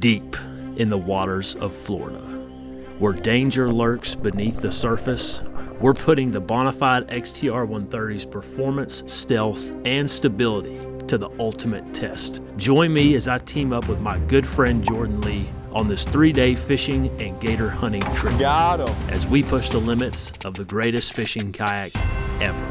Deep in the waters of Florida, where danger lurks beneath the surface, we're putting the Bonafide XTR130's performance, stealth, and stability to the ultimate test. Join me as I team up with my good friend Jordan Lee on this 3-day fishing and gator hunting trip. Got him. As we push the limits of the greatest fishing kayak ever.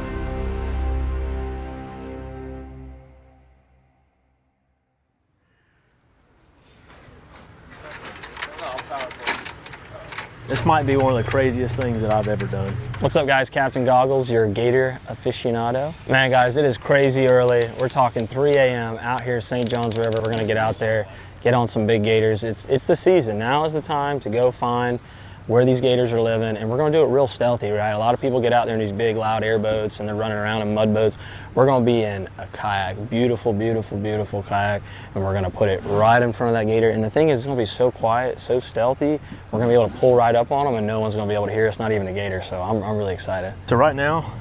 This might be one of the craziest things that I've ever done. What's up guys, Captain Goggles, your gator aficionado. Man guys, it is crazy early. We're talking 3 a.m. out here St. Johns River. We're gonna get out there, get on some big gators. It's the season. Now is the time to go find where these gators are living, and we're gonna do it real stealthy, right? A lot of people get out there in these big loud airboats and they're running around in mud boats. We're gonna be in a kayak, beautiful, beautiful, beautiful kayak, and we're gonna put it right in front of that gator. And the thing is, it's gonna be so quiet, so stealthy, we're gonna be able to pull right up on them and no one's gonna be able to hear us, not even a gator. So I'm really excited. So right now,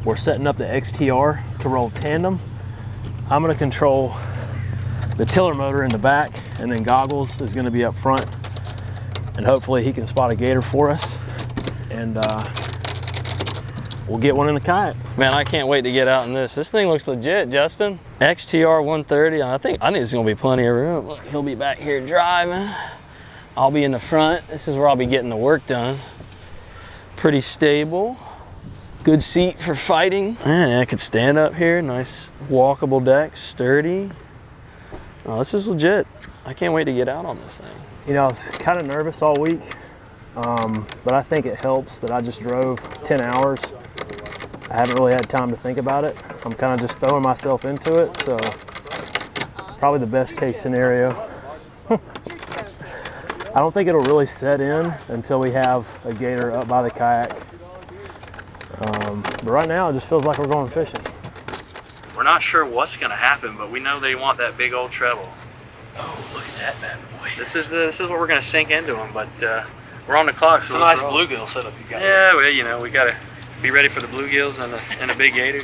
we're setting up the XTR to roll tandem. I'm gonna control the tiller motor in the back, and then Goggles is gonna be up front. And hopefully he can spot a gator for us, and we'll get one in the kayak. Man, I can't wait to get out in this. This thing looks legit, Justin. XTR130, I think there's gonna be plenty of room. Look, he'll be back here driving. I'll be in the front. This is where I'll be getting the work done. Pretty stable. Good seat for fighting. Man, I could stand up here. Nice walkable deck, sturdy. Oh, this is legit. I can't wait to get out on this thing. You know, I was kind of nervous all week, but I think it helps that I just drove 10 hours. I haven't really had time to think about it. I'm kind of just throwing myself into it, so probably the best case scenario. I don't think it'll really set in until we have a gator up by the kayak. But right now, it just feels like we're going fishing. We're not sure what's gonna happen, but we know they want that big old treble. Oh, look at that bad boy. This is what we're gonna sink into them, but we're on the clock. So it's a nice bluegill setup you got. Yeah, well, you know, we gotta be ready for the bluegills and the big gators.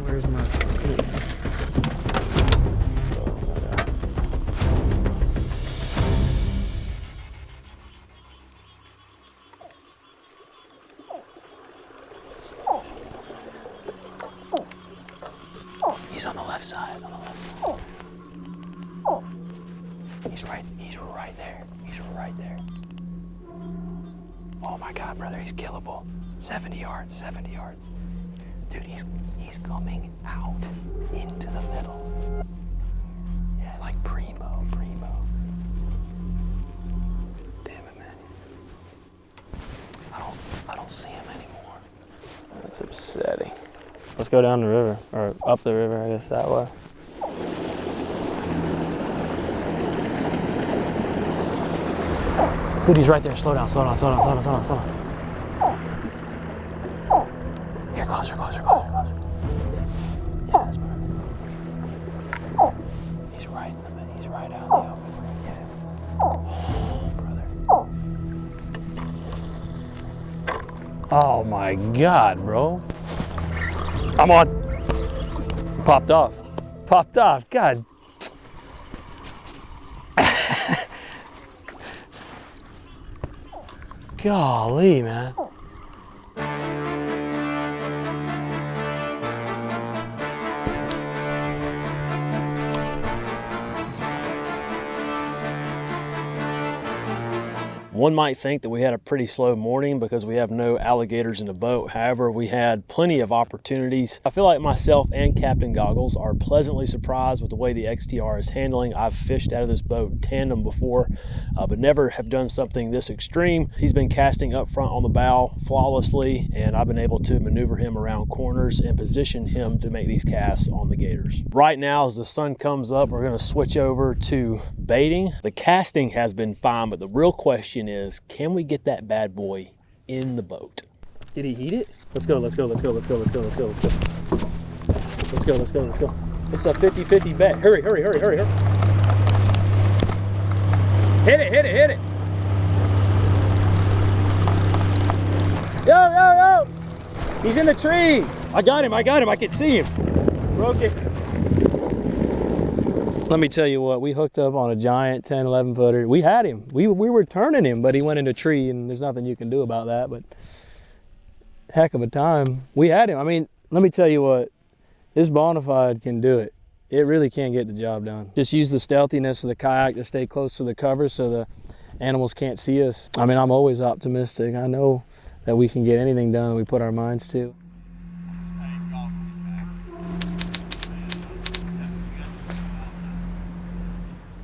Where's my? He's on the left side, He's right there. He's right there. Oh my God, brother, he's killable. 70 yards, 70 yards. Dude, he's coming out into the middle. Yeah, it's like primo. Damn it, man. I don't see him anymore. That's upsetting. Let's go down the river, or up the river, I guess, that way. Dude, he's right there. Slow down. Here, closer. Yeah, that's perfect. He's right in the middle. He's right out in the open. Get him. Oh, brother. Oh my God, bro. I'm on. Popped off. God. Golly, man. One might think that we had a pretty slow morning because we have no alligators in the boat. However, we had plenty of opportunities. I feel like myself and Captain Goggles are pleasantly surprised with the way the XTR is handling. I've fished out of this boat tandem before, but never have done something this extreme. He's been casting up front on the bow flawlessly, and I've been able to maneuver him around corners and position him to make these casts on the gators. Right now, as the sun comes up, we're gonna switch over to baiting. The casting has been fine, but the real question is, can we get that bad boy in the boat? Did he heat it? Let's go. It's a 50-50 bet. Hurry. Hit it. Yo. He's in the trees. I got him. I can see him. broke it. Let me tell you what, we hooked up on a giant 10, 11 footer. We had him. We were turning him, but he went into a tree, and there's nothing you can do about that, but heck of a time. We had him. I mean, let me tell you what, this Bonafide can do it. It really can get the job done. Just use the stealthiness of the kayak to stay close to the cover so the animals can't see us. I mean, I'm always optimistic. I know that we can get anything done we put our minds to.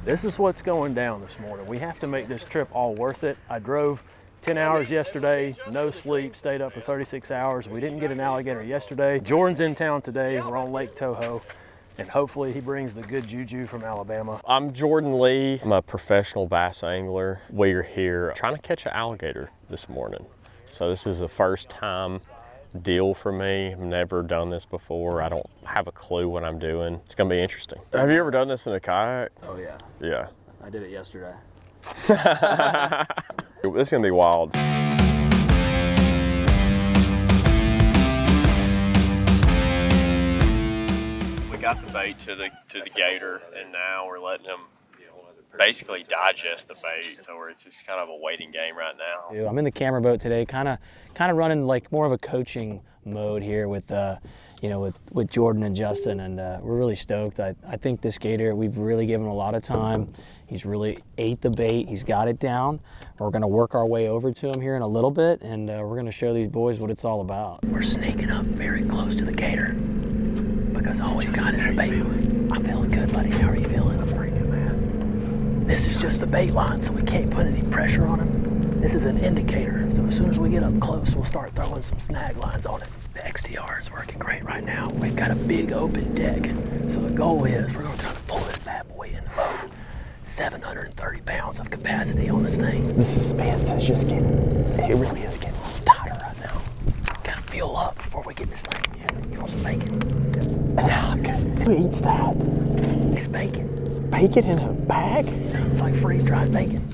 This is what's going down this morning. We have to make this trip all worth it. I drove 10 hours yesterday, no sleep, stayed up for 36 hours. We didn't get an alligator yesterday. Jordan's in town today. We're on Lake Toho, and hopefully he brings the good juju from Alabama. I'm Jordan Lee. I'm a professional bass angler. We're here trying to catch an alligator this morning. So this is a first time deal for me. I've never done this before. I don't have a clue what I'm doing. It's gonna be interesting. Have you ever done this in a kayak? Oh yeah. Yeah. I did it yesterday. This is gonna be wild. We got the bait to the gator, and now we're letting him basically digest the bait, so it's just kind of a waiting game right now. I'm in the camera boat today, kind of running like more of a coaching mode here with with Jordan and Justin, and we're really stoked. I think this gator, we've really given him a lot of time. He's really ate the bait. He's got it down. We're going to work our way over to him here in a little bit, and we're going to show these boys what it's all about. We're sneaking up very close to the gator because all we've got is the bait. I'm feeling good, buddy. How are you feeling? I'm pretty good, man. This is just the bait line, so we can't put any pressure on him. This is an indicator, so as soon as we get up close, we'll start throwing some snag lines on it. The XTR is working great right now. We've got a big open deck, so the goal is we're going to try to pull this bad boy in the boat. 730 pounds of capacity on this thing. The suspense is just it really is getting tighter right now. Gotta fuel up before we get this thing. Yeah, you want some bacon? Who eats that? It's bacon. Bacon in a bag? It's like freeze-dried bacon.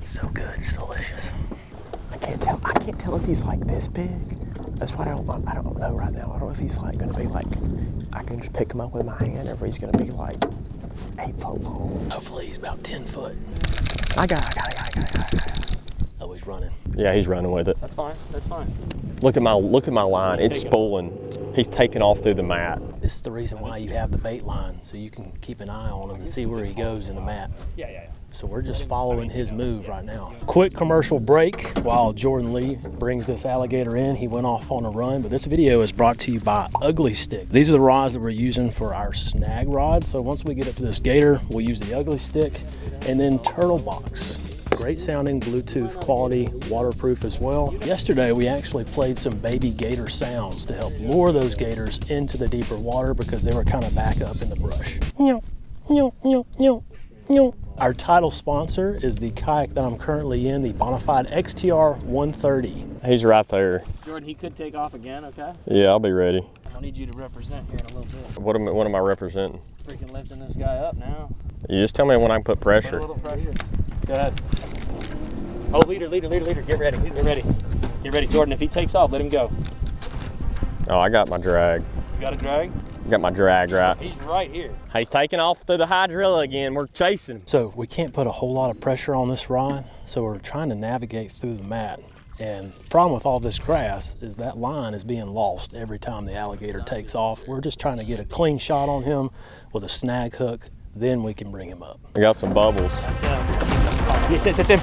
It's so good, it's delicious. I can't tell if he's like this big. That's what I don't know right now. I don't know if he's like gonna be like, I can just pick him up with my hand, or if he's gonna be like 8 foot long. Hopefully he's about 10 foot. I got it. Oh, he's running. Yeah, he's running with it. That's fine. That's fine. Look at my line. It's spooling. He's taking off through the mat. This is the reason why you have the bait line, so you can keep an eye on him and see where he goes in the mat. Yeah. So we're just following his move right now. Quick commercial break while Jordan Lee brings this alligator in. He went off on a run, but this video is brought to you by Ugly Stick. These are the rods that we're using for our snag rods. So once we get up to this gator, we'll use the Ugly Stick, and then Turtlebox. Great sounding Bluetooth quality, waterproof as well. Yesterday, we actually played some baby gator sounds to help lure those gators into the deeper water because they were kind of back up in the brush. Our title sponsor is the kayak that I'm currently in, the Bonafide XTR130. He's right there. Jordan, he could take off again, okay? Yeah, I'll be ready. I'll need you to represent here in a little bit. What am I representing? Freaking lifting this guy up now. You just tell me when I can put pressure. Put a little pressure. Go ahead. Oh, leader. Get ready. Jordan, if he takes off, let him go. Oh, I got my drag. You got a drag? Got my drag right. He's right here. He's taking off through the hydrilla again. We're chasing him. So we can't put a whole lot of pressure on this rod, so we're trying to navigate through the mat. And the problem with all this grass is that line is being lost every time the alligator takes off. We're just trying to get a clean shot on him with a snag hook, then we can bring him up. We got some bubbles. That's him.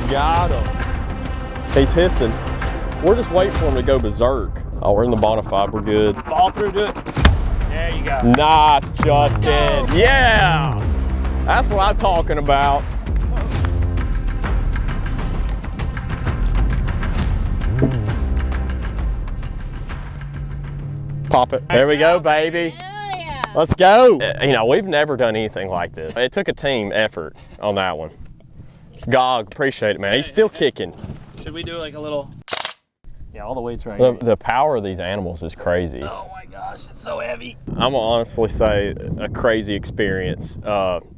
Got him. He's hissing. We're just waiting for him to go berserk. Oh, we're in the Bonafide. We're good. Ball through, do it. There you go. Nice, Justin. Yeah. That's what I'm talking about. Pop it. There we go, baby. Hell yeah. Let's go. You know, we've never done anything like this. It took a team effort on that one. Gog, appreciate it, man. He's still kicking. Should we do like a little? Yeah, all the weight's right The, here. the power of these animals is crazy. Oh my gosh, it's so heavy. I'm gonna honestly say a crazy experience.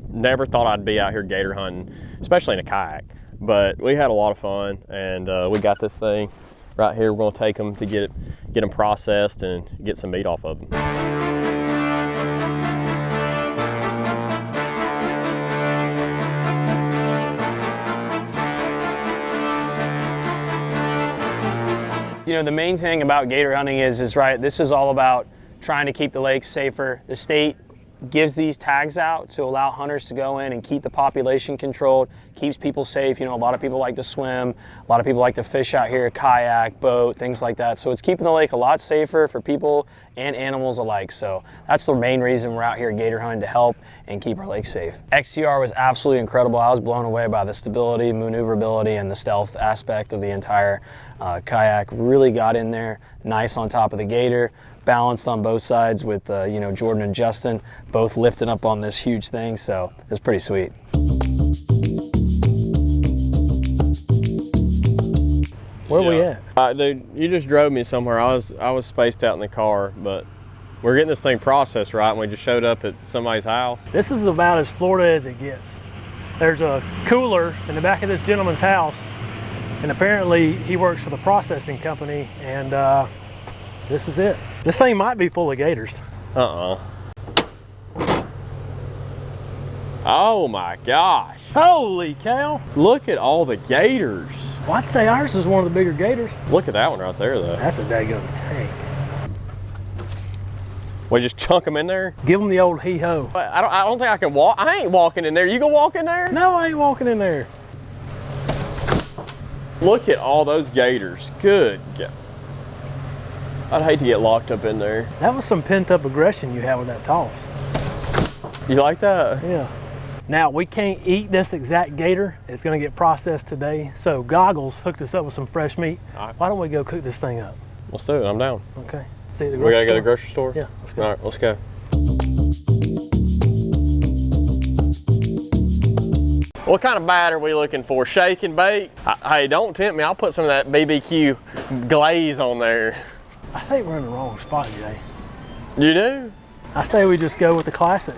Never thought I'd be out here gator hunting, especially in a kayak. But we had a lot of fun, and we got this thing right here. We're gonna take them to get them processed and get some meat off of them. You know, the main thing about gator hunting is right, this is all about trying to keep the lakes safer. The state gives these tags out to allow hunters to go in and keep the population controlled, keeps people safe. You know, a lot of people like to swim, a lot of people like to fish out here, kayak, boat, things like that. So it's keeping the lake a lot safer for people and animals alike. So that's the main reason we're out here gator hunting, to help and keep our lake safe. XTR was absolutely incredible. I was blown away by the stability, maneuverability, and the stealth aspect of the entire kayak. Really got in there nice on top of the gator, balanced on both sides with you know, Jordan and Justin both lifting up on this huge thing, so it's pretty sweet. Where we at? Dude, you just drove me somewhere. I was spaced out in the car, but we're getting this thing processed, right? And we just showed up at somebody's house. This is about as Florida as it gets. There's a cooler in the back of this gentleman's house, and apparently he works for the processing company, and this is it. This thing might be full of gators. Oh my gosh. Holy cow. Look at all the gators. Well, I'd say ours is one of the bigger gators. Look at that one right there, though. That's a daggone tank. We just chunk them in there? Give them the old hee-ho. I don't think I can walk. I ain't walking in there. You gonna walk in there? No, I ain't walking in there. Look at all those gators. Good God. I'd hate to get locked up in there. That was some pent-up aggression you had with that toss. You like that? Yeah. Now, we can't eat this exact gator. It's gonna get processed today. So Goggles hooked us up with some fresh meat. Right. Why don't we go cook this thing up? Let's do it, I'm down. Okay. See you at the We grocery gotta go to store? the grocery store? Yeah, let's go. All right, let's go. What kind of bait are we looking for? Shake and bake? Hey, don't tempt me. I'll put some of that BBQ glaze on there. I think we're in the wrong spot, Jay. You do? I say we just go with the classic.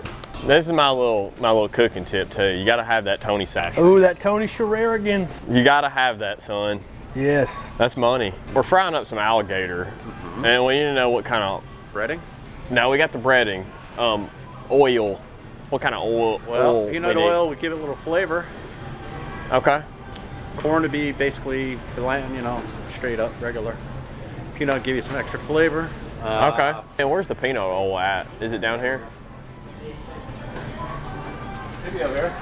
This is my little cooking tip too. You gotta have that Tony Sash. Oh, that Tony Sherrerigans. You gotta have that, son. Yes. That's money. We're frying up some alligator, and we need to know what kind of Breading? No, we got the breading. Oil. What kind of oil? Well, peanut oil would give it a little flavor. Okay. Corn to be basically bland, you know, straight up, regular. Peanut would give you some extra flavor. Okay. And where's the peanut oil at? Is it down here? Maybe over here.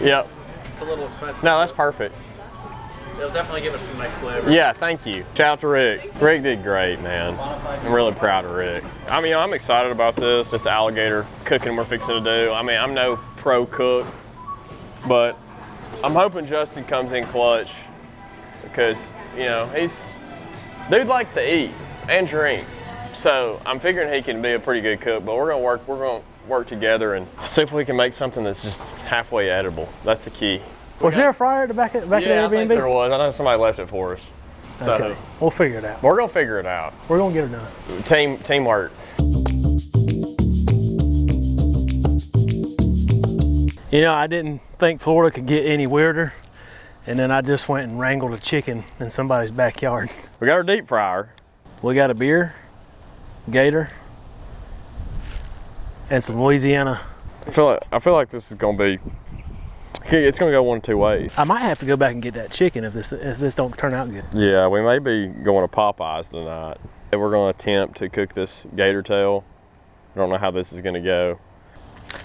Yep. It's a little expensive. No, that's perfect. It'll definitely give us some nice flavor. Yeah, thank you. Shout out to Rick. Rick did great, man. I'm really proud of Rick. I mean, I'm excited about this alligator cooking we're fixing to do. I mean, I'm no pro cook, but I'm hoping Justin comes in clutch because, you know, dude likes to eat and drink. So I'm figuring he can be a pretty good cook, but we're gonna work together and see if we can make something that's just halfway edible. That's the key. Was there a fryer at the back of the I Airbnb? think there was. I know somebody left it for us. So Okay, we'll figure it out. we're gonna figure it out. We're gonna get it done. Teamwork. You know, I didn't think Florida could get any weirder, and then I just went and wrangled a chicken in somebody's backyard. We got our deep fryer. We got a beer, gator, and some Louisiana. I feel like this is gonna be. It's gonna go one of two ways. I might have to go back and get that chicken if this don't turn out good. Yeah, we may be going to Popeyes tonight. We're gonna attempt to cook this gator tail. I don't know how this is gonna go.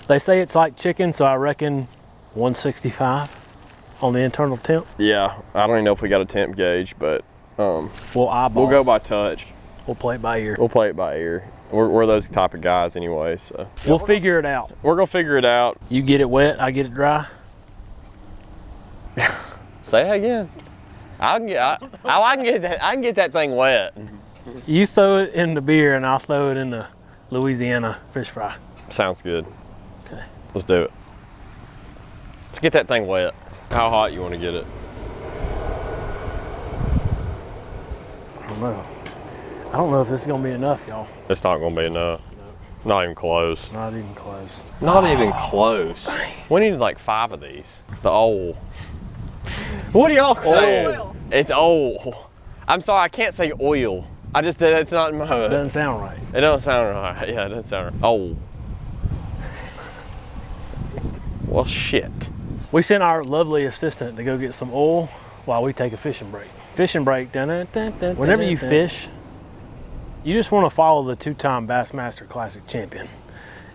They say it's like chicken, so I reckon 165 on the internal temp. Yeah, I don't even know if we got a temp gauge, but We'll eyeball. we'll go by touch. We'll play it by ear. We'll play it by ear. We're those type of guys anyway, so. We'll figure it out. We're gonna figure it out. You get it wet, I get it dry. Say that again. I can get that thing wet. You throw it in the beer and I'll throw it in the Louisiana fish fry. Sounds good. Okay. Let's do it. Let's get that thing wet. How hot you want to get it? I don't know. I don't know if this is gonna be enough, y'all. It's not gonna be enough. No. Not even close. Not even close. Not even close. We need like 5 of these. The old. What do y'all say? Oil. It's old. I'm sorry, I can't say oil. I just, that's not in my head. It doesn't sound right. It doesn't sound right. Yeah, it doesn't sound right. Oh. Well, shit. We sent our lovely assistant to go get some oil while we take a fishing break. Fishing break, whenever you fish, you just want to follow the 2-time Bassmaster Classic champion.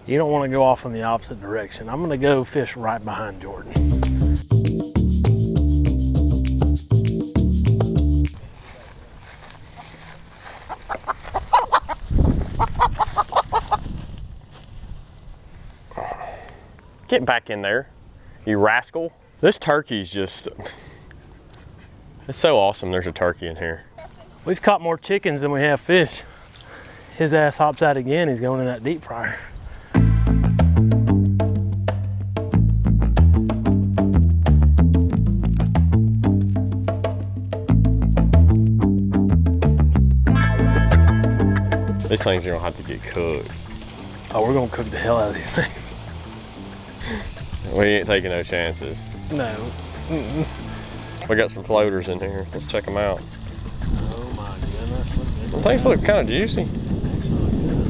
You don't want to go off in the opposite direction. I'm gonna go fish right behind Jordan. Get back in there, you rascal. This turkey's just, it's so awesome there's a turkey in here. We've caught more chickens than we have fish. His ass hops out again, he's going in that deep fryer. These things are gonna have to get cooked. Oh, we're gonna cook the hell out of these things. We ain't taking no chances. No. We got some floaters in here. Let's check them out. Oh my goodness. Things look kind of juicy.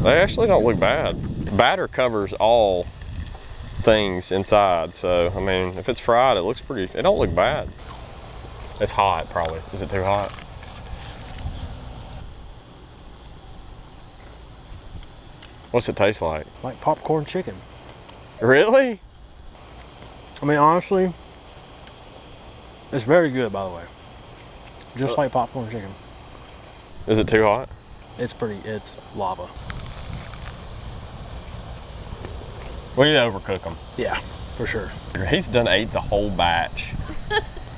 They actually don't look bad. Batter covers all things inside, so I mean, if it's fried, it looks pretty, it don't look bad. It's hot, probably. Is it too hot? What's it taste like? Like popcorn chicken. Really? I mean, honestly, it's very good, by the way. Just like popcorn chicken. Is it too hot? It's lava. We need to overcook them. Yeah, for sure. He's ate the whole batch.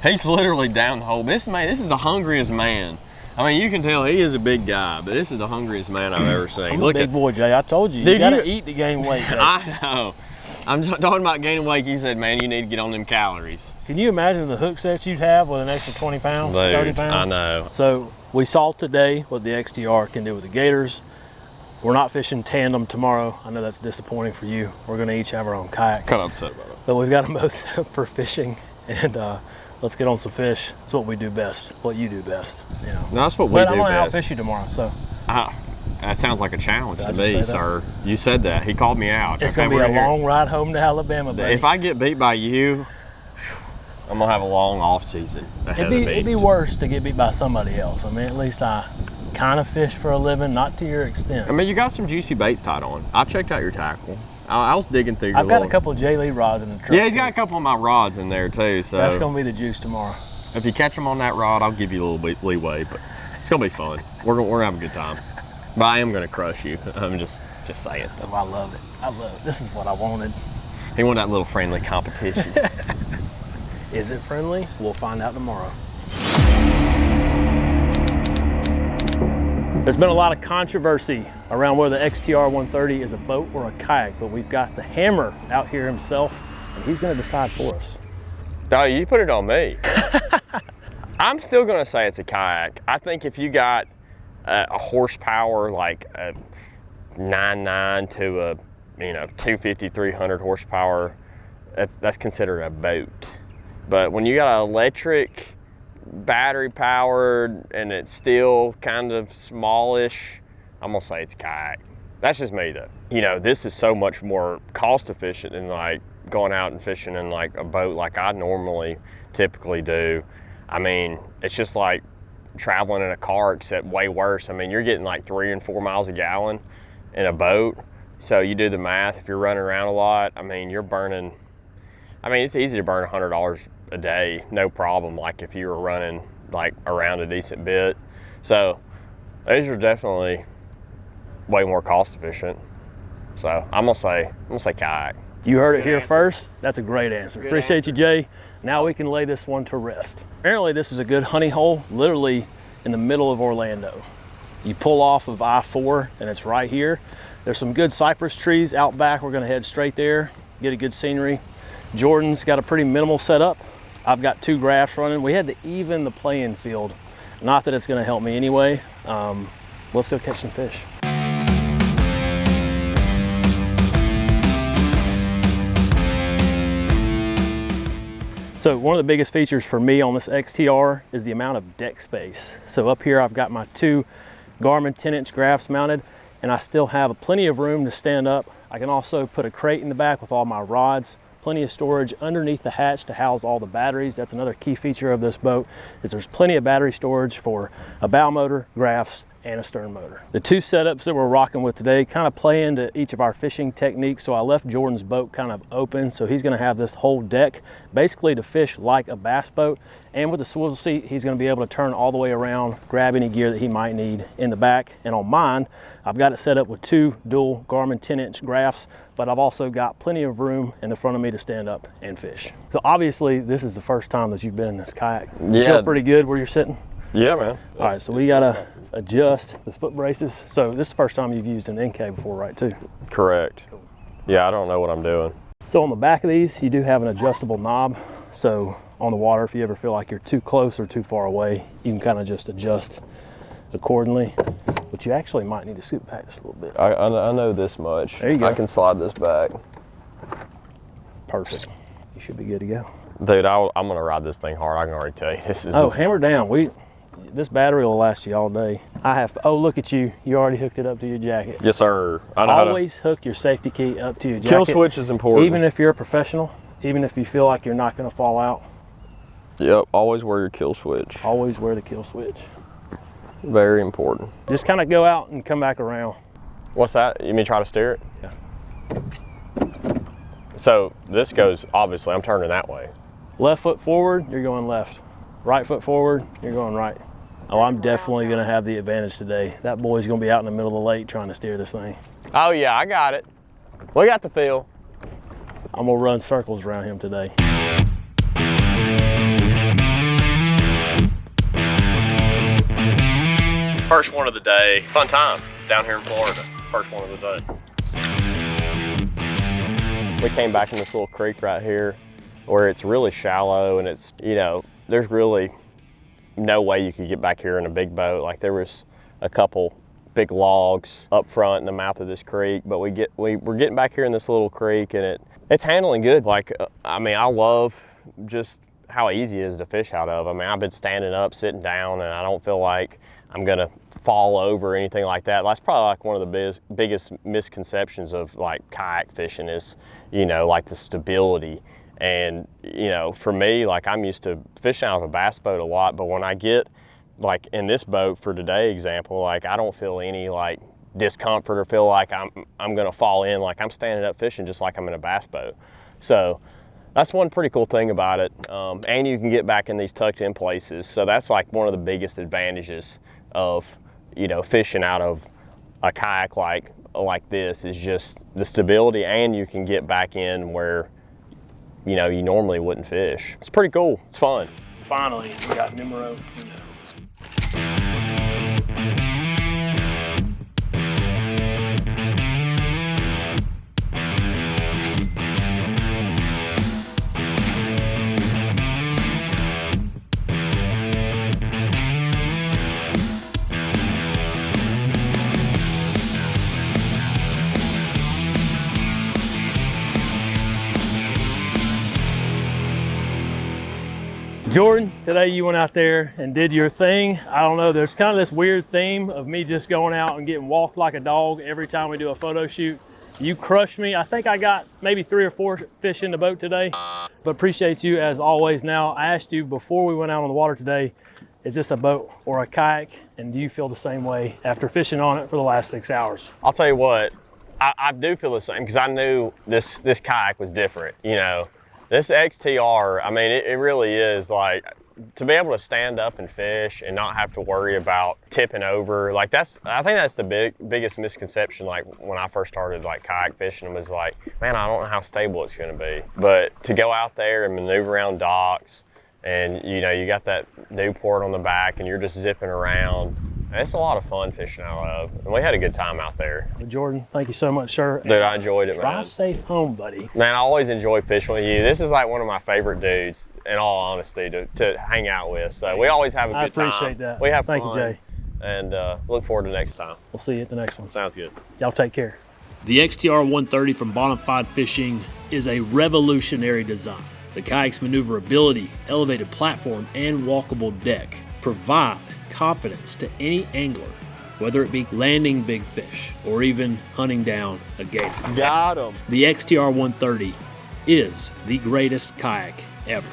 He's literally down the whole, this is the hungriest man. I mean, you can tell he is a big guy, but this is the hungriest man I've ever seen. I'm a big boy, Jay. I told you, you gotta eat to gain weight. Jay. I know. I'm talking about gaining weight. You said, man, you need to get on them calories. Can you imagine the hook sets you'd have with an extra 20 pounds, Dude, 30 pounds? I know. So we saw today what the XTR can do with the Gators. We're not fishing tandem tomorrow. I know that's disappointing for you. We're gonna each have our own kayak. Kind of upset about it. But we've got them both set up for fishing, and let's get on some fish. It's what we do best, what you do best. You know. No, that's what we but do I'm gonna best. outfish you tomorrow, so. That sounds like a challenge Did to I just say me, that? sir. You said that. He called me out. It's gonna be a long ride home to Alabama, buddy. If I get beat by you, I'm gonna have a long off season ahead of me. It'd be worse to get beat by somebody else. I mean, at least I kind of fish for a living, not to your extent. I mean, you got some juicy baits tied on. I checked out your tackle. I was digging through your I've got a couple of J. Lee rods in the truck. Yeah, he's got a couple of my rods in there too. So that's gonna be the juice tomorrow. If you catch them on that rod, I'll give you a little bit leeway, but it's gonna be fun. We're gonna have a good time. But I am gonna crush you. I'm just saying. Oh, I love it. I love it. This is what I wanted. He wanted that little friendly competition. Is it friendly? We'll find out tomorrow. There's been a lot of controversy around whether the XTR130 is a boat or a kayak, but we've got the hammer out here himself, and he's gonna decide for us. No, you put it on me. I'm still gonna say it's a kayak. I think if you got a horsepower like a 9.9 to a 250, 300 horsepower, that's considered a boat. But when you got an electric, battery powered, and it's still kind of smallish, I'm gonna say it's kayak. That's just me though. You know, this is so much more cost efficient than like going out and fishing in like a boat like I normally typically do. I mean, it's just like traveling in a car, except way worse. I mean, you're getting like 3 and 4 miles a gallon in a boat. So you do the math, if you're running around a lot, I mean, you're burning, I mean, it's easy to burn $100 a day, no problem, like if you were running like around a decent bit. So these are definitely way more cost efficient. So I'm gonna say kayak. You heard it here first. That's a great answer. Appreciate you, Jay. Now we can lay this one to rest. Apparently this is a good honey hole, literally in the middle of Orlando. You pull off of I-4 and it's right here. There's some good cypress trees out back. We're gonna head straight there, get a good scenery. Jordan's got a pretty minimal setup. I've got 2 graphs running. We had to even the playing field. Not that it's gonna help me anyway. Let's go catch some fish. So one of the biggest features for me on this XTR is the amount of deck space. So up here I've got my 2 Garmin 10-inch graphs mounted, and I still have plenty of room to stand up. I can also put a crate in the back with all my rods, plenty of storage underneath the hatch to house all the batteries. That's another key feature of this boat, is there's plenty of battery storage for a bow motor, graphs, and a stern motor. The 2 setups that we're rocking with today kind of play into each of our fishing techniques. So I left Jordan's boat kind of open, so he's gonna have this whole deck basically to fish like a bass boat. And with the swivel seat, he's gonna be able to turn all the way around, grab any gear that he might need in the back. And on mine, I've got it set up with 2 dual Garmin 10-inch graphs, but I've also got plenty of room in the front of me to stand up and fish. So obviously, this is the first time that you've been in this kayak. You feel pretty good where you're sitting? Yeah, man. All right, so we gotta adjust the foot braces. So this is the first time you've used an NK before, right, too? Correct. Yeah, I don't know what I'm doing. So on the back of these, you do have an adjustable knob. So on the water, if you ever feel like you're too close or too far away, you can kind of just adjust accordingly. But you actually might need to scoot back just a little bit. I know this much. There you go. I can slide this back. Perfect. You should be good to go. Dude, I'm gonna ride this thing hard. I can already tell you. This is. Oh, hammer down. This battery will last you all day. Oh, look at you. You already hooked it up to your jacket. Yes, sir. I know Always hook your safety key up to your jacket. Kill switch is important. Even if you're a professional, even if you feel like you're not gonna fall out. Yep, always wear your kill switch. Always wear the kill switch. Very important. Just kind of go out and come back around. What's that? You mean try to steer it? Yeah. So this goes, obviously, I'm turning that way. Left foot forward, you're going left. Right foot forward, you're going right. Oh, I'm definitely gonna have the advantage today. That boy's gonna be out in the middle of the lake trying to steer this thing. Oh yeah, I got it. We got the feel. I'm gonna run circles around him today. First one of the day. Fun time down here in Florida. First one of the day. We came back in this little creek right here where it's really shallow, and it's, you know, there's really no way you could get back here in a big boat. Like, there was a couple big logs up front in the mouth of this creek, but we're getting back here in this little creek, and it's handling good. Like, I mean, I love just how easy it is to fish out of. I mean, I've been standing up, sitting down, and I don't feel like I'm gonna fall over or anything like that. That's probably like one of the biggest misconceptions of like kayak fishing is, you know, like the stability. And, you know, for me, like, I'm used to fishing out of a bass boat a lot, but when I get like in this boat for today example, like, I don't feel any like discomfort or feel like I'm gonna fall in. Like, I'm standing up fishing just like I'm in a bass boat. So that's one pretty cool thing about it. And you can get back in these tucked in places. So that's like one of the biggest advantages of, you know, fishing out of a kayak like this, is just the stability, and you can get back in where, you know, you normally wouldn't fish. It's pretty cool. It's fun. Finally, we got numero 2. Jordan, today you went out there and did your thing. I don't know, there's kind of this weird theme of me just going out and getting walked like a dog every time we do a photo shoot. You crushed me. I think I got maybe 3 or 4 fish in the boat today, but appreciate you as always. Now, I asked you before we went out on the water today, is this a boat or a kayak? And do you feel the same way after fishing on it for the last 6 hours? I'll tell you what, I do feel the same, because I knew this kayak was different, you know. This XTR, I mean, it really is, like, to be able to stand up and fish and not have to worry about tipping over. Like, I think that's the biggest misconception. Like, when I first started like kayak fishing, was like, man, I don't know how stable it's going to be. But to go out there and maneuver around docks, and, you know, you got that Newport on the back and you're just zipping around, it's a lot of fun fishing out of, and we had a good time out there. Well, Jordan, thank you so much, sir. Dude, I enjoyed it, man. Drive safe home, buddy. Man, I always enjoy fishing with you. This is like one of my favorite dudes, in all honesty, to hang out with. So we always have a good time. I appreciate that. We have fun. Thank you, Jay. And look forward to next time. We'll see you at the next one. Sounds good. Y'all take care. The XTR130 from Bonafide Fishing is a revolutionary design. The kayak's maneuverability, elevated platform, and walkable deck provide confidence to any angler, whether it be landing big fish or even hunting down a gator. Got him. The XTR130 is the greatest kayak ever.